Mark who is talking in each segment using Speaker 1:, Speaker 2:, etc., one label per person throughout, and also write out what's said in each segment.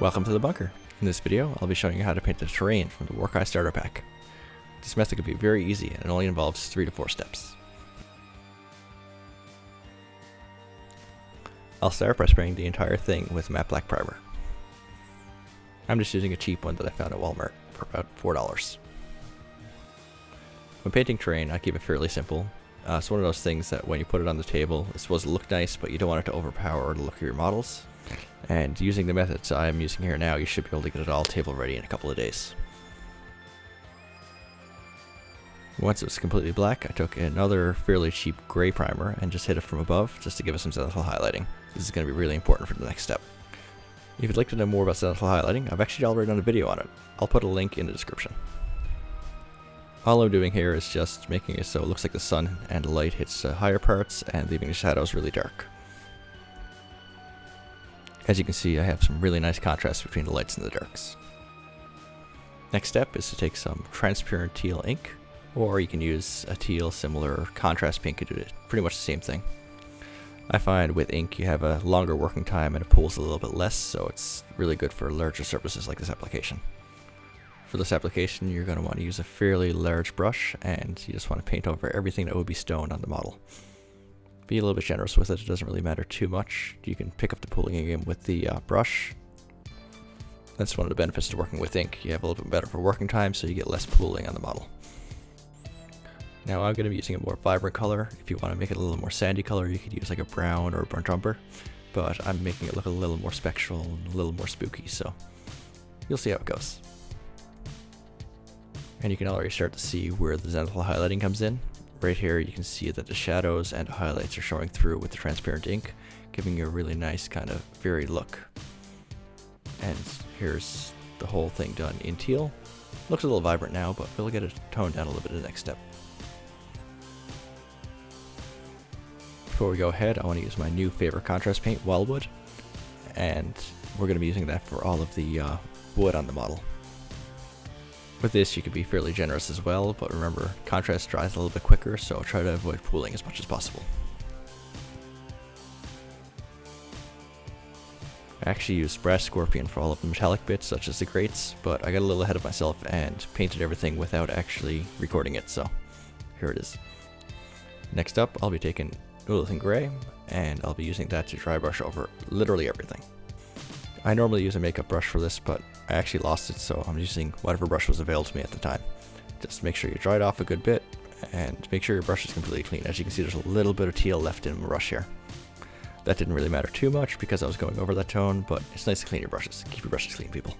Speaker 1: Welcome to the bunker. In this video, I'll be showing you how to paint the terrain from the Warcry Starter Pack. This method can be very easy and it only involves 3 to 4 steps. I'll start by spraying the entire thing with matte black primer. I'm just using a cheap one that I found at Walmart for about $4. When painting terrain, I keep it fairly simple. It's one of those things that when you put it on the table, it's supposed to look nice, but you don't want it to overpower the look of your models. And using the methods I'm using here now, you should be able to get it all table ready in a couple of days. Once it was completely black, I took another fairly cheap gray primer and just hit it from above just to give it some Xenithal highlighting. This is going to be really important for the next step. If you'd like to know more about Xenithal highlighting, I've actually already done a video on it. I'll put a link in the description. All I'm doing here is just making it so it looks like the sun and the light hits the higher parts and leaving the shadows really dark. As you can see, I have some really nice contrast between the lights and the darks. Next step is to take some transparent teal ink, or you can use a teal similar contrast pink to do it. Pretty much the same thing. I find with ink you have a longer working time and it pulls a little bit less, so it's really good for larger surfaces like this application. For this application, you're going to want to use a fairly large brush, and you just want to paint over everything that would be stone on the model. Be a little bit generous with it, it doesn't really matter too much. You can pick up the pooling again with the brush. That's one of the benefits to working with ink. You have a little bit better for working time, so you get less pooling on the model. Now I'm going to be using a more vibrant color. If you want to make it a little more sandy color, you could use like a brown or a burnt umber. But I'm making it look a little more spectral and a little more spooky, so you'll see how it goes. And you can already start to see where the Zenithal highlighting comes in. Right here you can see that the shadows and highlights are showing through with the transparent ink, giving you a really nice kind of varied look. And here's the whole thing done in teal. Looks a little vibrant now, but we'll get it toned down a little bit in the next step. Before we go ahead, I want to use my new favorite contrast paint, Wildwood, and we're going to be using that for all of the wood on the model. With this, you can be fairly generous as well, but remember, contrast dries a little bit quicker, so try to avoid pooling as much as possible. I actually used brass scorpion for all of the metallic bits, such as the grates, but I got a little ahead of myself and painted everything without actually recording it, so here it is. Next up, I'll be taking Ulithin Gray, and I'll be using that to dry brush over literally everything. I normally use a makeup brush for this, but I actually lost it, so I'm using whatever brush was available to me at the time. Just make sure you dry it off a good bit, and make sure your brush is completely clean. As you can see, there's a little bit of teal left in my brush here. That didn't really matter too much because I was going over that tone, but it's nice to clean your brushes. Keep your brushes clean, people.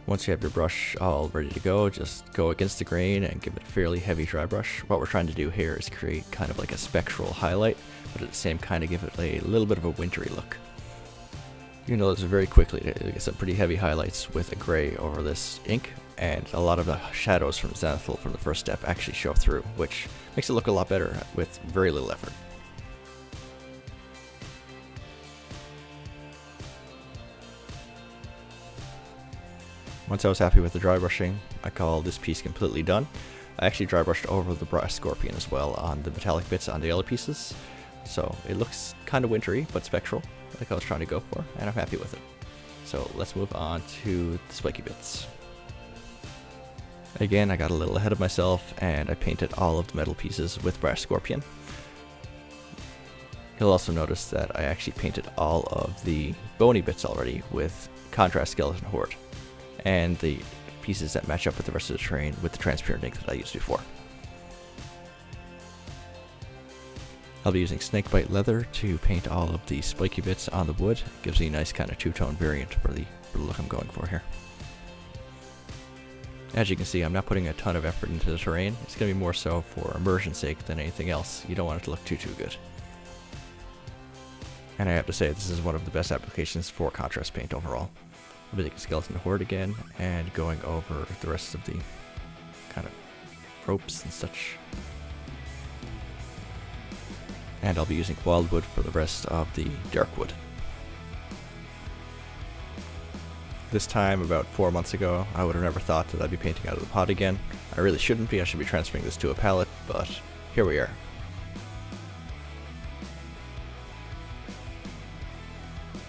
Speaker 1: Once you have your brush all ready to go, just go against the grain and give it a fairly heavy dry brush. What we're trying to do here is create kind of like a spectral highlight, but at the same kind of give it a little bit of a wintry look. You notice very quickly to get some pretty heavy highlights with a gray over this ink, and a lot of the shadows from Zenithal from the first step actually show through, which makes it look a lot better with very little effort. Once I was happy with the dry brushing, I call this piece completely done. I actually dry brushed over the brass scorpion as well on the metallic bits on the other pieces, so it looks kind of wintry but spectral, like I was trying to go for, and I'm happy with it. So let's move on to the spiky bits. Again, I got a little ahead of myself and I painted all of the metal pieces with brass scorpion. You'll also notice that I actually painted all of the bony bits already with contrast skeleton horde, and the pieces that match up with the rest of the terrain with the transparent ink that I used before. I'll be using snakebite leather to paint all of the spiky bits on the wood. It gives me a nice kind of two-tone variant for the look I'm going for here. As you can see, I'm not putting a ton of effort into the terrain. It's going to be more so for immersion's sake than anything else. You don't want it to look too good. And I have to say, this is one of the best applications for contrast paint overall. I'll be taking skeleton horde again and going over the rest of the kind of ropes and such. And I'll be using wildwood for the rest of the dark wood. This time, about 4 months ago, I would have never thought that I'd be painting out of the pot again. I really shouldn't be, I should be transferring this to a palette, but here we are.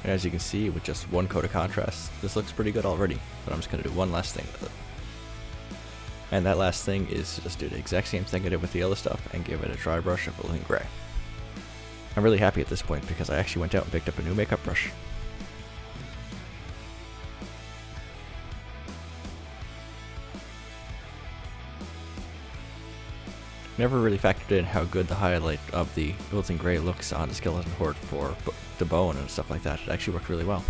Speaker 1: And as you can see, with just one coat of contrast, this looks pretty good already, but I'm just going to do one last thing with it. And that last thing is to just do the exact same thing I did with the other stuff and give it a dry brush of Illusion Gray. I'm really happy at this point because I actually went out and picked up a new makeup brush. Never really factored in how good the highlight of the Illusion Gray looks on the skeleton horde for the bone and stuff like that. It actually worked really well.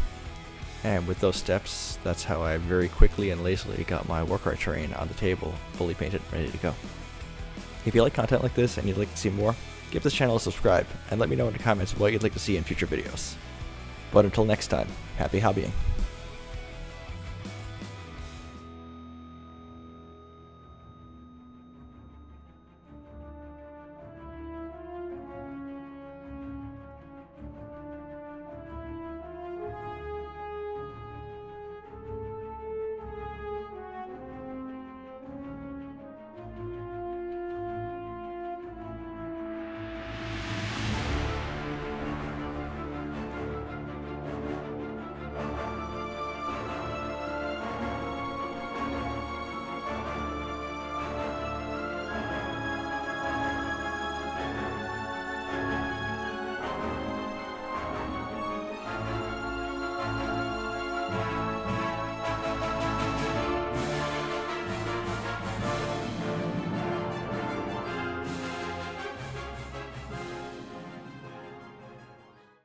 Speaker 1: And with those steps, that's how I very quickly and lazily got my Warcry terrain on the table, fully painted and ready to go. If you like content like this and you'd like to see more, give this channel a subscribe and let me know in the comments what you'd like to see in future videos. But until next time, happy hobbying.